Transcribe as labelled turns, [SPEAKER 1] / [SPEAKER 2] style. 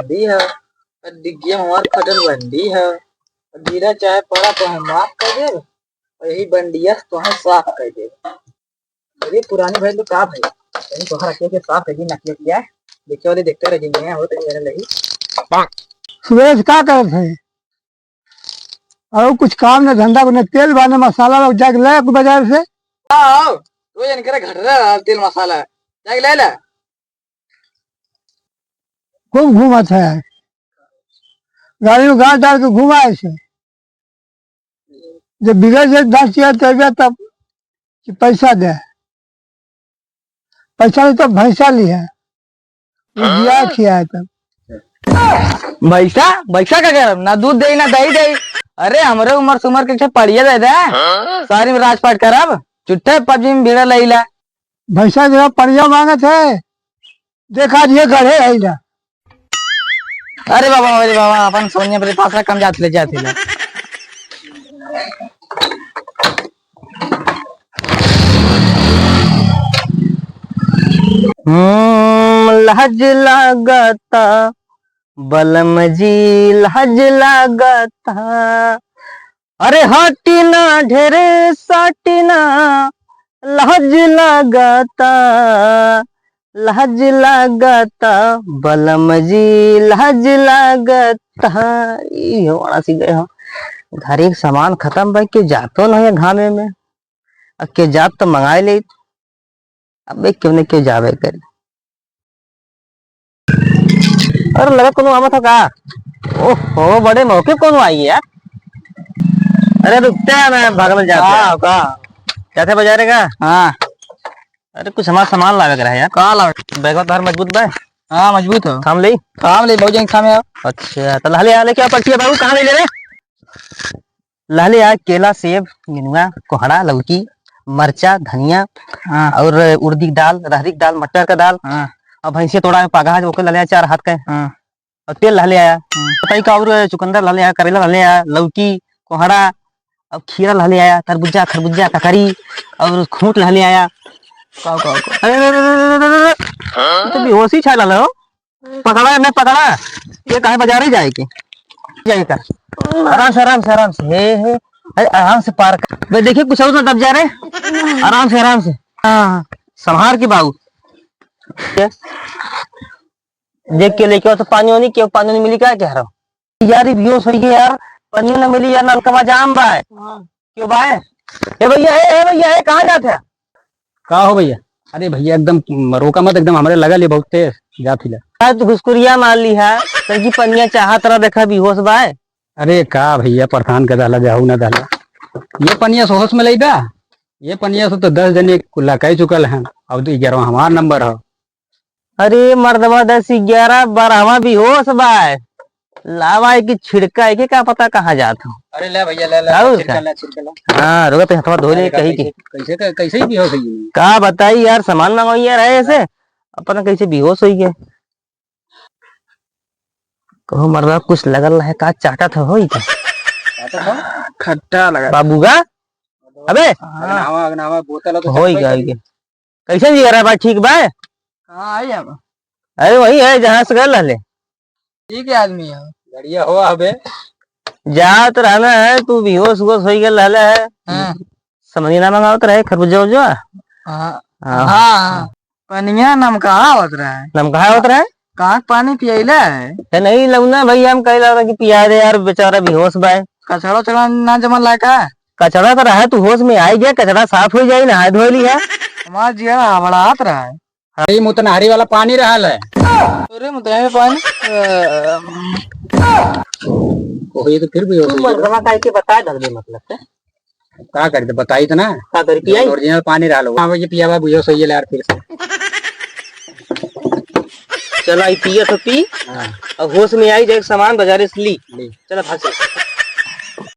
[SPEAKER 1] चांदी है और डिग्गिया हमार फटल बंडी है और जीरा चाहे पड़ा तो हम माफ कर दे और यही बंडिया तो हम साफ कर दे। अरे पुराने भाई तो का भाई कहीं तो रखे के साफ कर दी नकली किया देखते वाले देखते रह जाएंगे हो तो मेरे लगी
[SPEAKER 2] सुरेश क्या कर थे और कुछ काम न धंधा को न तेल बाने मसाला जाके ले बाजार से।
[SPEAKER 1] आओ तो ये इनके घट रहा तेल मसाला जाके ले ले।
[SPEAKER 2] खूब घूमा था गाड़ी में गांठ डाल के घुमा ऐसे जब बिगड़ जाए 10 हजार तब कि पैसा दे पैसा नहीं तब भैंसा ली है दिया खिया है तब
[SPEAKER 1] भैसा भैसा का कह ना दूध दे ना दही दे। अरे हमारे उम्र सुमर के पढ़िए दे दे सारी में राजपाट करब चुट्टे पबजी में भीड़ लईला
[SPEAKER 2] भैंसा जो परिया मांगत है देखा दिए गढ़े है ना।
[SPEAKER 1] अरे बाबा अपन सोनिया पर पास कम जाते जाते ले लहज लागता बलम जी लहज लागता। अरे हटिना ढेरे साटिना लहज लागता लहज लागता बलम जी लहज लागता। होना सी गए हो घर एक सामान खत्म भाई के जातो नहीं घामे में अब के जात तो मंगाए ले अब क्यों नहीं क्यों जावे कर। अरे लगा कौन आवा था का ओहो बड़े मौके कौन आई है यार। अरे रुकते हैं मैं भागल जाते जाते बाजार का। हाँ अरे कुछ हमारा सामान लावे रहा है यार कहाँ लावे बैग तार मजबूत बा। हाँ मजबूत हो थाम ले बहुत जगह थामे। अच्छा तो लहले आले क्या पड़ती है बाबू कहाँ ले ले लहले आ केला सेब गिनुआ कोहड़ा लौकी मरचा धनिया। हाँ। और उड़दी की दाल रहरी की दाल मटर का दाल। हाँ। और भैंसे तोड़ा पागा ओके लले 4 हाथ का। हाँ। और तेल लहले आया बताई का और चुकंदर लहले आया करेला लहले आया लौकी कोहड़ा और खीरा लहले आया तरबूजा खरबूजा ककड़ी और खूंट लहले आया। अरे तो बेहोशी छा लो पकड़ा मैं पकड़ा ये कहीं बाजार ही जाएगी जाएगा आराम से हे आराम से पार कर देखिए कुछ और दब जा रहे आराम से। हाँ संभार के बाबू देख के लेके तो पानी नहीं मिली क्या कह रहा हूँ यार बेहोश हो गई यार पानी ना मिली यार नलकवा जाम बा क्यों बा ए भैया कहाँ जाते हैं
[SPEAKER 3] का हो भैया। अरे भैया एकदम रोका मत एकदम हमारे लगा ले बहुत तेज जा फिला
[SPEAKER 1] तू घुसकुरिया मार ली है तकी पनिया चाह तरह देखा बेहोश बा।
[SPEAKER 3] अरे का भैया परेशान कर डाला जाऊ ना डाला ये पनिया सोहस में लईदा ये पनिया से तो 10 जने कुल्ला कह चुकल हैं अब तो 11वां हमार नंबर है।
[SPEAKER 1] अरे मर्दवा 10 11 12वां बेहोश बा लावा की छिड़का है क्या पता कहाँ जाता हूँ।
[SPEAKER 3] अरे ले भैया ले
[SPEAKER 1] हाँ रुका हथवा धो ले कहीं की
[SPEAKER 3] कैसे ही बेहोश हो
[SPEAKER 1] का बताई यार सामान मंगाई यार है ऐसे अपना कैसे बेहोश हो गया कहो मर्दवा कुछ लगल है का चाटा था हो क्या
[SPEAKER 3] खट्टा लगा
[SPEAKER 1] बाबू का अबे
[SPEAKER 3] अगनावा बोतल
[SPEAKER 1] हो गया कैसे जी रहा बात ठीक बा।
[SPEAKER 3] कहाँ आई अब
[SPEAKER 1] अरे वही है जहाँ से गल रहे
[SPEAKER 3] ठीक है आदमी है बढ़िया हो अबे
[SPEAKER 1] जा तो रहना है तू बेहोश होश हो गया रहला है। हाँ। समझी ना मंगावत रहे खरबूजा उजा।
[SPEAKER 3] हाँ पनिया नमका होत रहा है
[SPEAKER 1] नमका होत रहा है
[SPEAKER 3] कहाँ पानी पियला है
[SPEAKER 1] नहीं लगना भैया हम कह रहा था कि पिया दे यार बेचारा बेहोश बा
[SPEAKER 3] कचड़ा चढ़ा ना जमा लायका
[SPEAKER 1] कचड़ा तो रहा तू होश में आई गया कचड़ा साफ हो जाए नहा धो ली है
[SPEAKER 3] हमारा जिया हबड़ात रहा है। अरे मुतनहरी वाला पानी रहा है
[SPEAKER 1] अरे मुतनहरी पानी
[SPEAKER 3] कोई तो फिर भी
[SPEAKER 1] तू मर्दवा काहे के बता दल दे मतलब से
[SPEAKER 3] का करते बताई तो ना
[SPEAKER 1] का कर पिया
[SPEAKER 3] ओरिजिनल पानी रहा लो हां ये पिया बा बुझो सही है यार फिर से
[SPEAKER 1] चल आई पिया तो पी और होश में आई जाए सामान बाजार से ली चल भाग